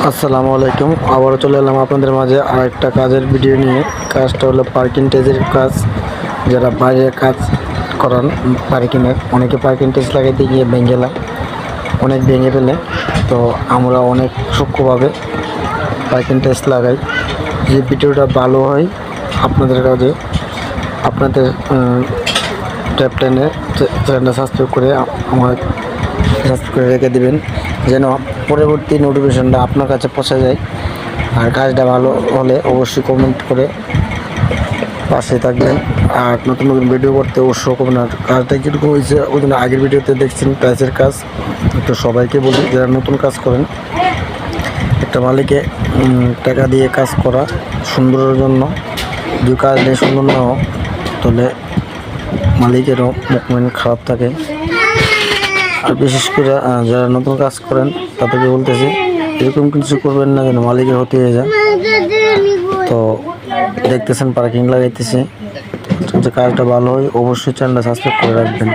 আসসালামু আলাইকুম। আবারও চলে এলাম আপনাদের মাঝে আরেকটা কাজের ভিডিও নিয়ে। কাজটা হলো পার্কিংটেজের কাজ। যারা বাইরে কাজ করান পার্কিংয়ের, অনেকে পার্কিংটেজ লাগাইতে গিয়ে ভেঙে অনেক ভেঙে ফেলে। তো আমরা অনেক সূক্ষ্মভাবে পার্কিংটেজ লাগাই। যে ভিডিওটা ভালো হয় আপনাদের কাজে, আপনাদের ট্যাপ টেনে চ্যানেলটা সাবস্ক্রাইব করে আমার সাবস্ক্রাইব করে রেখে দেবেন, যেন পরবর্তী নোটিফিকেশনটা আপনার কাছে পৌঁছে যায়। আর কাজটা ভালো হলে অবশ্যই কমেন্ট করে পাশে থাকবেন। আর নতুন নতুন ভিডিও করতে অবশ্যই করবেন। আর কাজটা কীরকম হয়েছে ওই জন্য আগের ভিডিওতে দেখছেন টাইসের কাজ। তো সবাইকে বলি যারা নতুন কাজ করেন, একটা মালিকে টাকা দিয়ে কাজ করা সুন্দরের জন্য। যদি কাজ নিয়ে সুন্দর না হোক তাহলে মালিকেরও মুভমেন্ট খারাপ থাকে। আর বিশেষ করে যারা নতুন কাজ করেন তাদেরকে বলতেছি এরকম কিছু করবেন না যেন মালিকের হতে হয়ে যায়। তো দেখতেছেন পার্কিং লাগাইতেছে, যে কাজটা ভালো হয় অবশ্যই চ্যানেলটা সাবস্ক্রাইব করে রাখবেন।